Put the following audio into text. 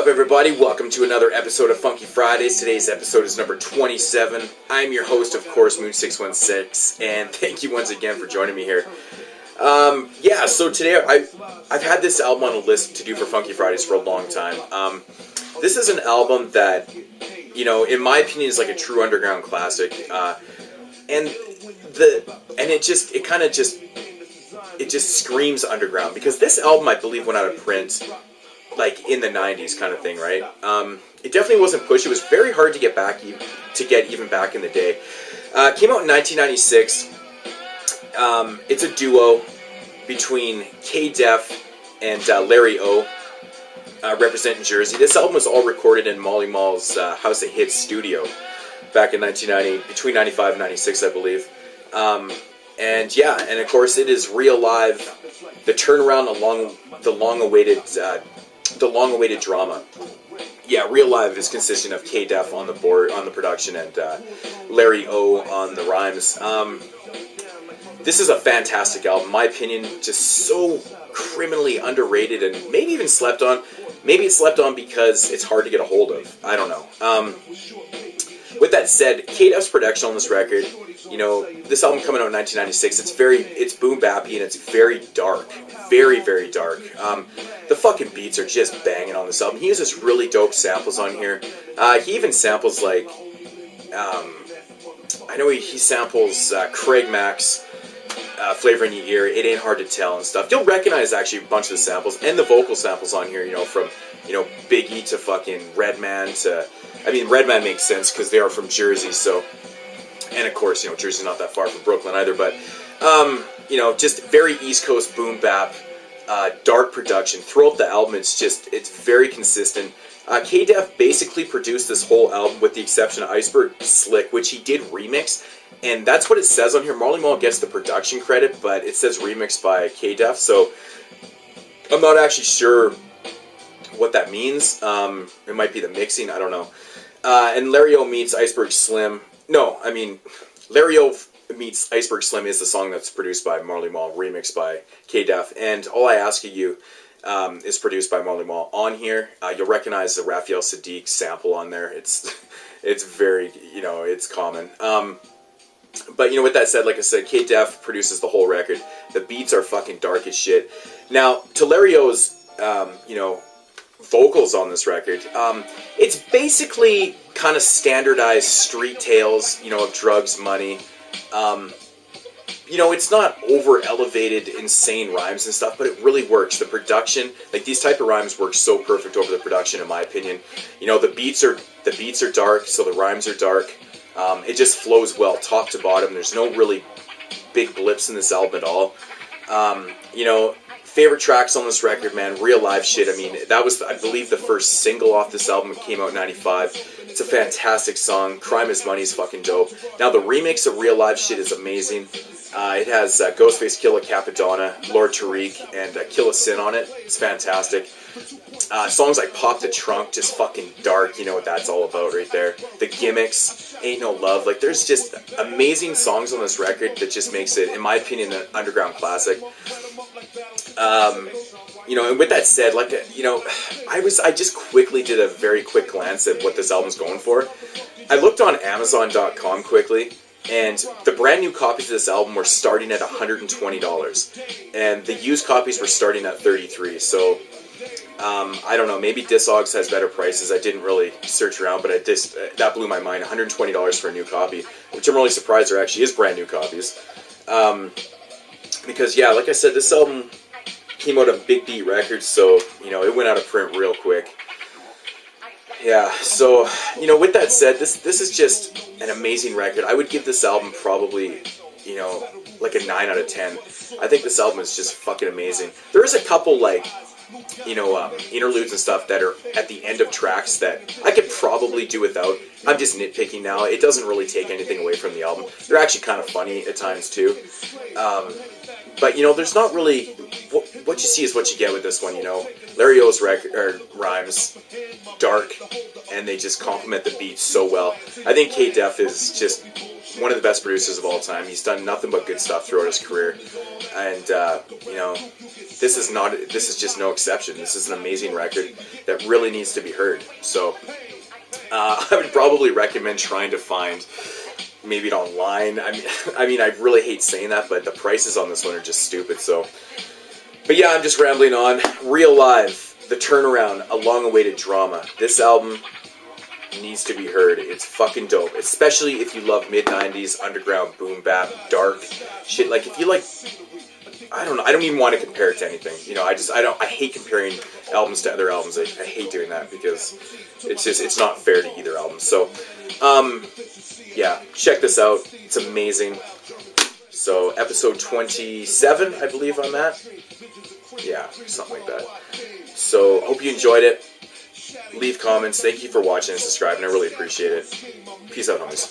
up, everybody? Welcome to another episode of Funky Fridays. Today's episode is number 27. I'm your host, of course, Moon616, and thank you once again for joining me here. So today I've had this album on a list to do for Funky Fridays for a long time. This is an album that, in my opinion, is like a true underground classic, and it just screams underground, because this album, I believe, went out of print like in the 90s kind of thing, right? It definitely wasn't pushed. It was very hard to get even back in the day. Came out in 1996. It's a duo between K-Def and Larry O, representing Jersey. This album was all recorded in Molly Mall's House of Hits studio back in 1990, between 95 and 96, I believe. And of course it is Real Live, the turnaround along the long-awaited drama. Yeah, Real Live is consisting of K-Def on the board, on the production, and Larry O on the rhymes. This is a fantastic album, in my opinion, just so criminally underrated and maybe even slept on. Maybe it's slept on because it's hard to get a hold of. I don't know. With that said, K-Def's production on this record, this album coming out in 1996, it's boom bappy and it's very dark. Very, very dark. The fucking beats are just banging on this album. He uses really dope samples on here. He even samples he samples Craig Mack's Flavor in Your Ear, It Ain't Hard to Tell and stuff. You'll recognize actually a bunch of the samples and the vocal samples on here, from Big E to fucking Redman to... Redman makes sense because they are from Jersey, so... And of course, Jersey's not that far from Brooklyn either, but... just very East Coast boom bap, dark production. Throughout the album, it's very consistent. K-Def basically produced this whole album with the exception of Iceberg Slick, which he did remix, and that's what it says on here. Marley Marl gets the production credit, but it says remixed by K-Def, so I'm not actually sure what that means. It might be the mixing, I don't know. And Larry O meets Iceberg Slim. Larry O meets Iceberg Slim is the song that's produced by Marley Marl, remixed by K-Def, and All I Ask of You is produced by Marley Marl. On here, you'll recognize the Raphael Sadiq sample on there. It's very, it's common. But with that said, like I said, K-Def produces the whole record. The beats are fucking dark as shit. Now, to Larry O's, vocals on this record, it's basically kind of standardized street tales, of drugs, money. It's not over-elevated, insane rhymes and stuff, but it really works. The production, these type of rhymes work so perfect over the production, in my opinion. The beats are dark, so the rhymes are dark. It just flows well, top to bottom. There's no really big blips in this album at all. Favorite tracks on this record, man, Real Live shit. That was, I believe, the first single off this album. It came out in 95. It's a fantastic song. Crime is Money is fucking dope. Now, the remix of Real Live shit is amazing. It has Ghostface Killah, Capadonna, Lord Tariq, and Killa Sin on it. It's fantastic. Songs like Pop the Trunk, just fucking dark. You know what that's all about right there. The Gimmicks, Ain't No Love. there's just amazing songs on this record that just makes it, in my opinion, an underground classic. And with that said, I just quickly did a very quick glance at what this album's going for. I looked on Amazon.com quickly, and the brand new copies of this album were starting at $120, and the used copies were starting at $33. So I don't know, maybe Discogs has better prices. I didn't really search around, but that blew my mind. $120 for a new copy, which I'm really surprised there actually is brand new copies. Because like I said, this album came out on Big Beat Records, so it went out of print real quick. Yeah, so with that said, this is just an amazing record. I would give this album probably a 9 out of 10. I think this album is just fucking amazing. There is a couple interludes and stuff that are at the end of tracks that I could probably do without. I'm just nitpicking now. It doesn't really take anything away from the album. They're actually kind of funny at times too. But there's not really, what you see is what you get with this one. Larry O's rhymes, dark, and they just complement the beats so well. I think K-Def is just one of the best producers of all time. He's done nothing but good stuff throughout his career, and you know, this is just no exception. This is an amazing record that really needs to be heard. So I would probably recommend trying to find maybe it online. I mean, I really hate saying that, but the prices on this one are just stupid. So, but yeah, I'm just rambling on. Real Live, The Turnaround, a long-awaited drama. This album needs to be heard. It's fucking dope, especially if you love mid-90s underground boom bap dark shit. Like, if you like, I don't know, I don't even want to compare it to anything, you know. I hate comparing albums to other albums. I hate doing that because it's not fair to either album. So yeah, check this out, it's amazing. So episode 27, I believe, on that. Yeah, something like that. So hope you enjoyed it. Leave comments. Thank you for watching and subscribing. I really appreciate it. Peace out, homies.